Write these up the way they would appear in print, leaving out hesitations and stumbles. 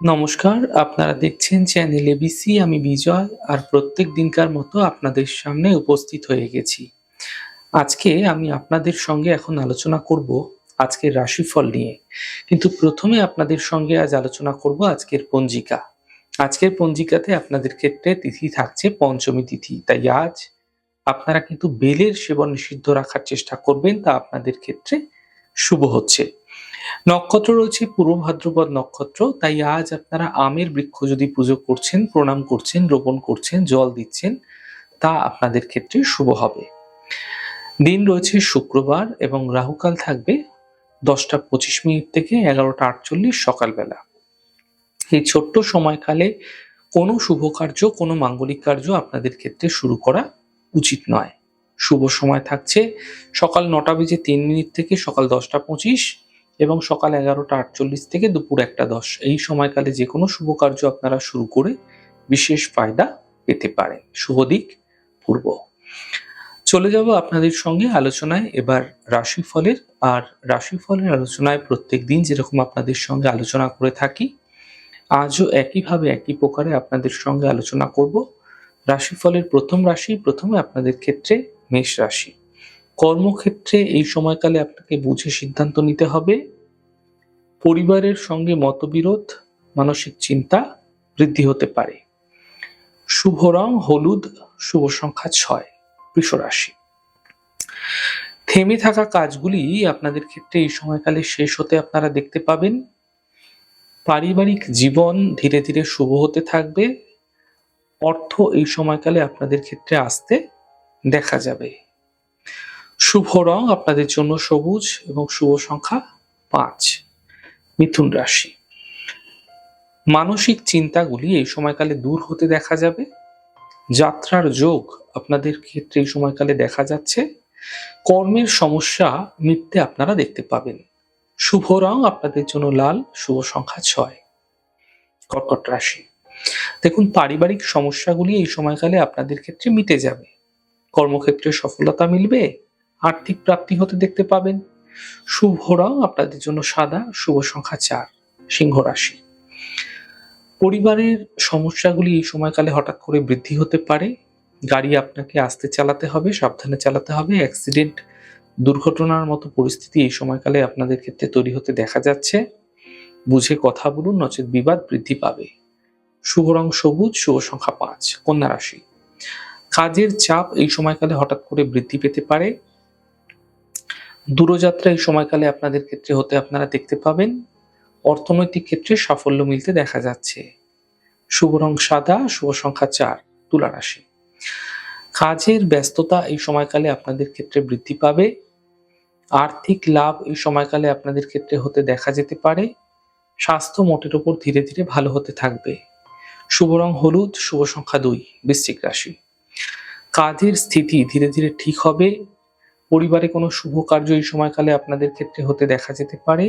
নমস্কার, আপনারা দেখছেন চ্যানেল এবিসি। আমি বিজয় আর প্রত্যেক দিনকার মতো আপনাদের সামনে উপস্থিত হয়ে গেছি। আজকে আমি আপনাদের সঙ্গে এখন আলোচনা করব আজকের রাশিফল নিয়ে। কিন্তু প্রথমে আপনাদের সঙ্গে আজ আলোচনা করব আজকের পঞ্জিকা। আজকের পঞ্জিকাতে আপনাদের ক্ষেত্রে তিথি থাকছে পঞ্চমী তিথি। তাই আজ আপনারা কিন্তু বেলের সেবন নিষিদ্ধ রাখার চেষ্টা করবেন, তা আপনাদের ক্ষেত্রে শুভ হচ্ছে। নক্ষত্র রয়েছে পূর্ব ভাদ্রপদ নক্ষত্র, তাই আজ আপনারা আমের বৃক্ষ যদি পুজো করছেন, প্রণাম করছেন, রোপণ করছেন, জল দিচ্ছেন, তা আপনাদের ক্ষেত্রে শুভ হবে। দিন রয়েছে শুক্রবার এবং রাহুকাল থাকবে 10টা 25 মিনিট থেকে 11টা 48 সকালবেলা। এই ছোট্ট সময়কালে কোনো শুভ কার্য, কোনো মাঙ্গলিক কার্য আপনাদের ক্ষেত্রে শুরু করা উচিত নয়। শুভ সময় থাকছে সকাল 9টা 03 মিনিট থেকে সকাল 10টা 25 এবং সকাল 11টা 48 থেকে দুপুর 1টা 10। এই সময়কালে যে কোনো শুভ কার্য আপনারা শুরু করে বিশেষ ফায়দা পেতে পারেন। শুভ দিক পূর্ব। চলে যাব আপনাদের সঙ্গে আলোচনায় এবার রাশিফলের। আর রাশিফলের আলোচনায় প্রত্যেক দিন যেরকম আপনাদের সঙ্গে আলোচনা করে থাকি, আজও একইভাবে একই প্রকারে আপনাদের সঙ্গে আলোচনা করব। রাশিফলের প্রথম রাশি, প্রথমে আপনাদের ক্ষেত্রে মেষ রাশি। কর্মক্ষেত্রে এই সময়কালে আপনাকে বুঝে সিদ্ধান্ত নিতে হবে। পরিবারের সঙ্গে মতবিরোধ, মানসিক চিন্তা বৃদ্ধি হতে পারে। শুভ রং হলুদ, শুভ সংখ্যা 6। বৃষ রাশি। থেমে থাকা কাজগুলি আপনাদের ক্ষেত্রে এই সময়কালে শেষ হতে আপনারা দেখতে পাবেন। পারিবারিক জীবন ধীরে ধীরে শুভ হতে থাকবে। অর্থ এই সময়কালে আপনাদের ক্ষেত্রে আসতে দেখা যাবে। শুভ রং আপনাদের জন্য সবুজ এবং শুভ সংখ্যা 5। মিথুন রাশি। মানসিক চিন্তাগুলি এই সময়কালে দূর হতে দেখা যাবে। যাত্রার যোগ আপনাদের ক্ষেত্রে এই সময়কালে দেখা যাচ্ছে। কর্মের সমস্যা মিটতে আপনারা দেখতে পাবেন। শুভ রং আপনাদের জন্য লাল, শুভ সংখ্যা 6। কর্কট রাশি। দেখুন, পারিবারিক সমস্যাগুলি এই সময়কালে আপনাদের ক্ষেত্রে মিটে যাবে। কর্মক্ষেত্রে সফলতা মিলবে, আর্থিক প্রাপ্তি হতে দেখতে পাবেন। শুভ রং আপনাদের জন্য সাদা, শুভ সংখ্যা 4। সিংহ রাশি। পরিবারের সমস্যাগুলি এই সময়কালে হঠাৎ করে বৃদ্ধি হতে পারে। গাড়ি আপনাকে আস্তে চালাতে হবে, সাবধানে চালাতে হবে। অ্যাক্সিডেন্ট, দুর্ঘটনার মতো পরিস্থিতি এই সময়কালে আপনাদের ক্ষেত্রে তৈরি হতে দেখা যাচ্ছে। বুঝে কথা বলুন, নচেৎ বিবাদ বৃদ্ধি পাবে। শুভ রং সবুজ, শুভ সংখ্যা 5। কন্যা রাশি। কাজের চাপ এই সময়কালে হঠাৎ করে বৃদ্ধি পেতে পারে। দূরযাত্রা এই সময়কালে আপনাদের ক্ষেত্রে হতে আপনারা দেখতে পাবেন। অর্থনৈতিক ক্ষেত্রে সাফল্য মিলতে দেখা যাচ্ছে। শুভ রং সাদা, শুভ সংখ্যা 4। তুলা রাশি। কাজের ব্যস্ততা এই সময়কালে আপনাদের ক্ষেত্রে বৃদ্ধি পাবে। আর্থিক লাভ এই সময়কালে আপনাদের ক্ষেত্রে হতে দেখা যেতে পারে। স্বাস্থ্য মোটের উপর ধীরে ধীরে ভালো হতে থাকবে। শুভ রং হলুদ, শুভ সংখ্যা 2। বৃশ্চিক রাশি। কাজের স্থিতি ধীরে ধীরে ঠিক হবে। পরিবারে কোনো শুভ কার্য এই সময়কালে আপনাদের ক্ষেত্রে হতে দেখা যেতে পারে।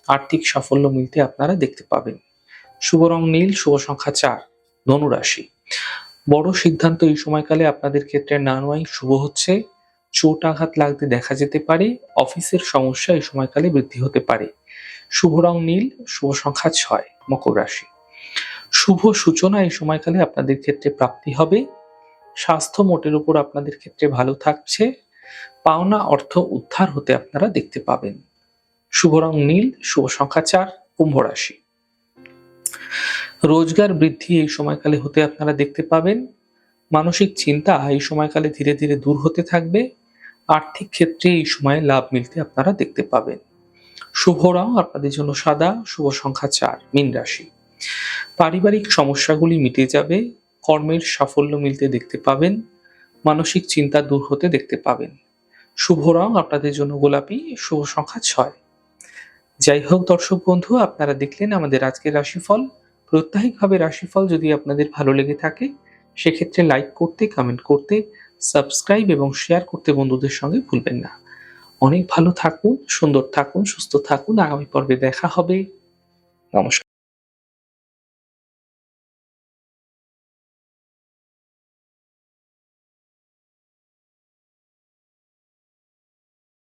আর্থিক সাফল্য মিলতে আপনারা দেখতে পাবেন। শুভ রং নীল, শুভ সংখ্যা 4। ধনু রাশি। বড় সিদ্ধান্ত এই সময়কালে আপনাদের ক্ষেত্রে না নেওয়াই শুভ হচ্ছে। চোট আঘাত লাগতে দেখা যেতে পারে। অফিসের সমস্যা এই সময়কালে বৃদ্ধি হতে পারে। শুভ রং নীল, শুভ সংখ্যা 6। মকর রাশি। শুভ সূচনা এই সময়কালে আপনাদের ক্ষেত্রে প্রাপ্তি হবে। স্বাস্থ্য মোটের উপর আপনাদের ক্ষেত্রে ভালো থাকছে। পাওনা অর্থ উদ্ধার হতে আপনারা দেখতে পাবেন। শুভ রং নীল, শুভ সংখ্যা 4। কুম্ভ রাশি। রোজগার বৃদ্ধি এই সময়কালে হতে আপনারা দেখতে পাবেন। মানসিক চিন্তা এই সময়কালে ধীরে ধীরে দূর হতে থাকবে। আর্থিক ক্ষেত্রে এই সময়ে লাভ মিলতে আপনারা দেখতে পাবেন। শুভ রং আপনাদের জন্য সাদা, শুভ সংখ্যা 4। মীন রাশি। পারিবারিক সমস্যাগুলি মিটে যাবে। কর্মের সাফল্য মিলতে দেখতে পাবেন। মানসিক চিন্তা দূর হতে দেখতে পাবেন। শুভ রং আপনাদের জন্য গোলাপি, শুভ সংখ্যা 6। যাই হোক দর্শক বন্ধু, আপনারা দেখলেন আমাদের আজকের রাশিফল। প্রত্যাহিকভাবে রাশিফল যদি আপনাদের ভালো লেগে থাকে, সেক্ষেত্রে লাইক করতে, কমেন্ট করতে, সাবস্ক্রাইব এবং শেয়ার করতে বন্ধুদের সঙ্গে ভুলবেন না। অনেক ভালো থাকুন, সুন্দর থাকুন, সুস্থ থাকুন। আগামী পর্বে দেখা হবে। নমস্কার।